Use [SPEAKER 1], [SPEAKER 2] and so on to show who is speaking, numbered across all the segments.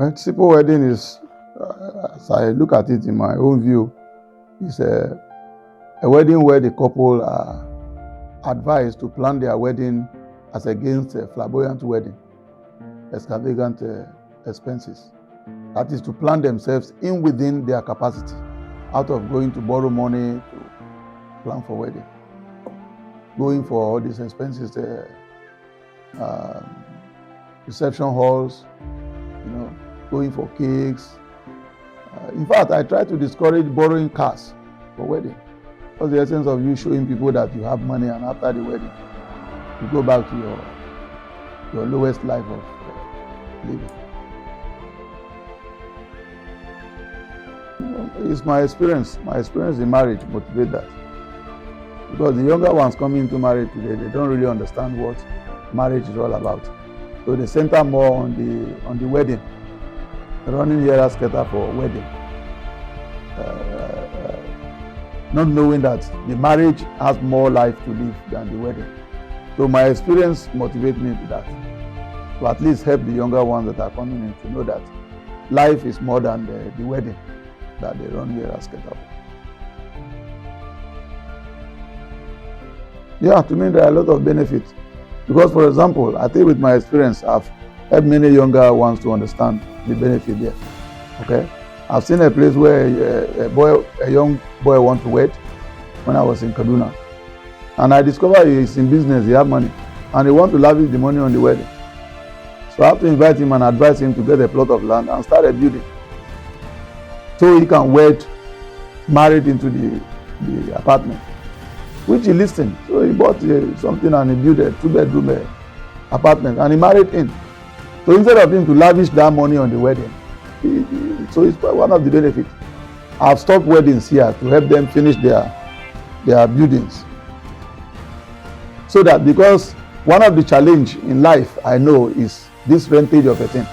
[SPEAKER 1] Well, simple wedding is, as I look at it in my own view, is a wedding where the couple are advised to plan their wedding as against a flamboyant wedding, extravagant expenses. That is to plan themselves in within their capacity, out of going to borrow money to plan for wedding, going for all these expenses, reception halls, going for cakes. In fact, I try to discourage borrowing cars for wedding. What's the essence of you showing people that you have money and after the wedding, you go back to your lowest life of living? It's my experience. My experience in marriage motivates that. Because the younger ones coming into marriage today, they don't really understand what marriage is all about. So they center more on the wedding, running here scatter for wedding, not knowing that the marriage has more life to live than the wedding. So my experience motivates me to that, to at least help the younger ones that are coming in to know that life is more than the wedding that they run here scatter for. Yeah, to me there are a lot of benefits. Because, for example, I think with my experience, I've helped many younger ones to understand the benefit there. Okay, I've seen a place where a young boy wants to wed when I was in Kaduna, and I discovered he's in business, he has money, and he wants to lavish the money on the wedding. So I have to invite him and advise him to get a plot of land and start a building, so he can wed, married into the apartment. Which he listened. So he bought something and he built a 2-bedroom apartment and he married in. So instead of him to lavish that money on the wedding, so it's one of the benefits. I've stopped weddings here to help them finish their buildings. So that, because one of the challenge in life I know is this rentage of a thing.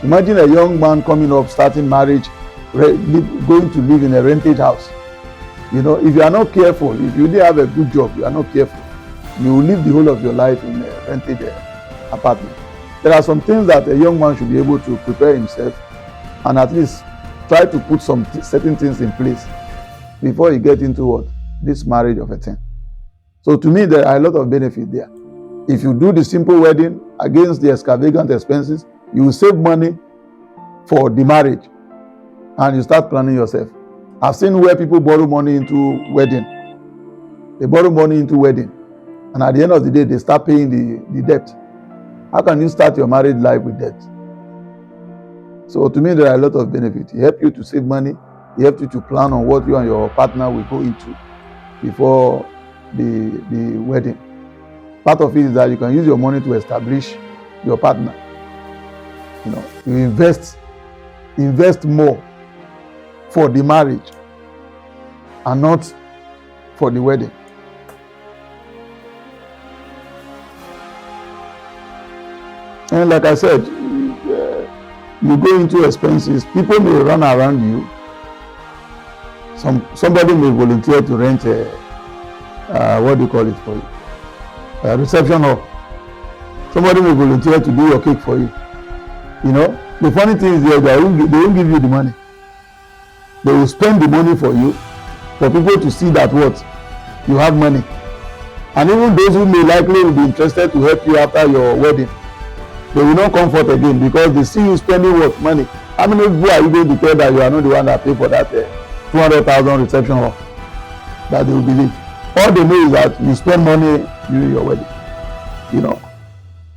[SPEAKER 1] Imagine a young man coming up, starting marriage, going to live in a rentage house. If you are not careful, if you didn't have a good job, you are not careful, you will live the whole of your life in a rented apartment. There are some things that a young man should be able to prepare himself and at least try to put some certain things in place before he gets into this marriage of a thing. So to me, there are a lot of benefits there. If you do the simple wedding against the extravagant expenses, you will save money for the marriage and you start planning yourself. I've seen where people borrow money into wedding. They borrow money into wedding. And at the end of the day, they start paying the debt. How can you start your married life with debt? So to me, there are a lot of benefits. It helps you to save money. It helps you to plan on what you and your partner will go into before the wedding. Part of it is that you can use your money to establish your partner. You invest more for the marriage and not for the wedding. And like I said, you go into expenses, people may run around you. Somebody may volunteer to rent what do you call it for you? A reception hall. Somebody may volunteer to do your cake for you. The funny thing is they won't give you the money. They will spend the money for you, for people to see that you have money. And even those who may likely will be interested to help you after your wedding, they will not come forth again because they see you spending money. How many people are you going to tell that you are not the one that paid for that 200,000 reception hall that they will believe? All they know is that you spend money during your wedding.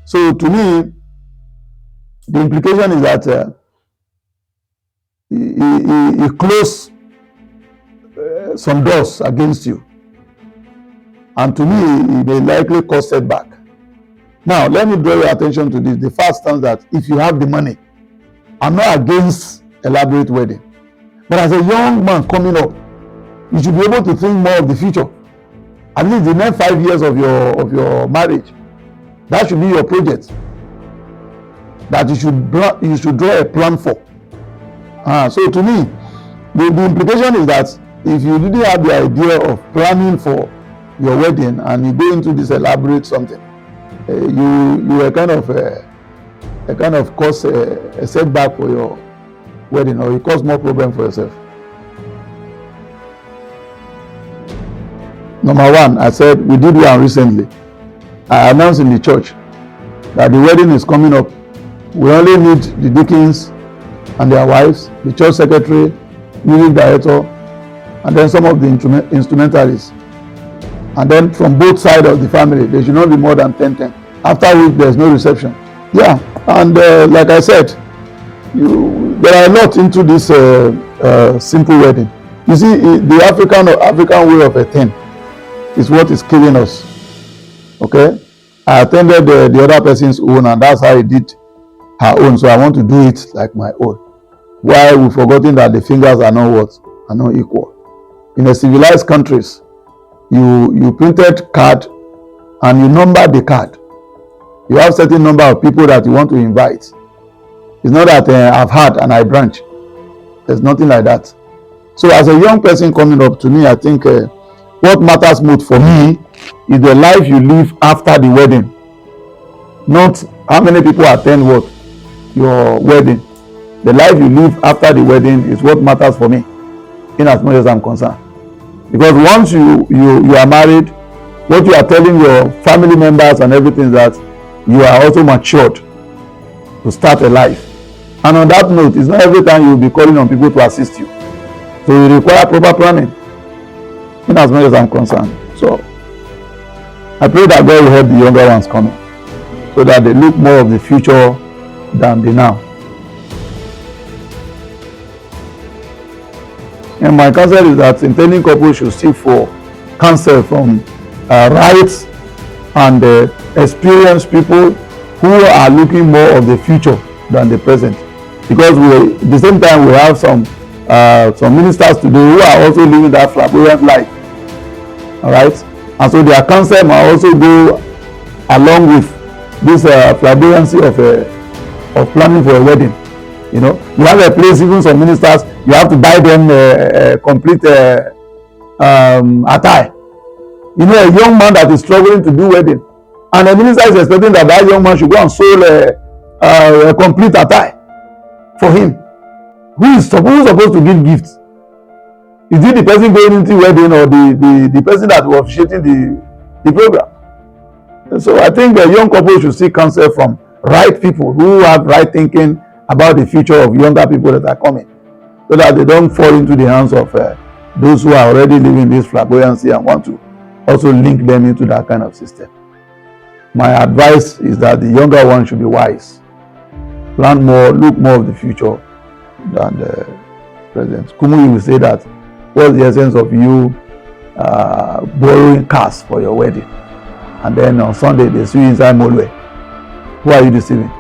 [SPEAKER 1] So to me, the implication is that he closed some doors against you, and to me, it may likely cause setback. Now, let me draw your attention to this. The fact stands that if you have the money, I'm not against elaborate wedding, but as a young man coming up, you should be able to think more of the future. At least the next 5 years of your marriage, that should be your project. That you should draw a plan for. So to me, the implication is that if you didn't have the idea of planning for your wedding and you go into this elaborate something, you were kind of kind of cause a setback for your wedding, or you cause more problem for yourself. Number one, I said we did one recently. I announced in the church that the wedding is coming up. We only need the deacons and their wives, the church secretary, music director, and then some of the instrumentalists. And then from both sides of the family, there should not be more than 10. After which there's no reception. Yeah, and like I said, there are a lot into this simple wedding. You see, the African way of a thing is what is killing us. Okay, I attended the other person's own, and that's how he did her own. So I want to do it like my own. Why we've forgotten that the fingers are not equal. In the civilized countries, you printed card and you number the card. You have certain number of people that you want to invite. It's not that I've had and I branch. There's nothing like that. So as a young person coming up, to me, I think what matters most for me is the life you live after the wedding. Not how many people attend your wedding. The life you live after the wedding is what matters for me, in as much as I'm concerned. Because once you are married, what you are telling your family members and everything is that you are also matured to start a life. And on that note, it's not every time you will be calling on people to assist you. So you require proper planning, in as much as I'm concerned. So I pray that God will help the younger ones coming, so that they look more of the future than the now. And my counsel is that intending couples should seek for counsel from rights and experienced people who are looking more of the future than the present. Because at the same time we have some ministers today who are also living that flamboyant life. All right, and so their counsel might also go along with this flamboyancy of planning for a wedding. You know, you have a place, even some ministers, you have to buy them a complete attire. You know, a young man that is struggling to do wedding, and the minister is expecting that young man should go and sew a complete attire for him. Who is supposed to give gifts? Is it the person going into the wedding, or the person that was officiating the program? And so I think a young couple should seek counsel from right people who have right thinking about the future of younger people that are coming, so that they don't fall into the hands of those who are already living this flamboyancy and want to also link them into that kind of system. My advice is that the younger one should be wise, plan more, look more of the future than the present. Kumuyi will say that, what's the essence of you borrowing cars for your wedding, and then on Sunday they see you inside Molwe? Who are you deceiving?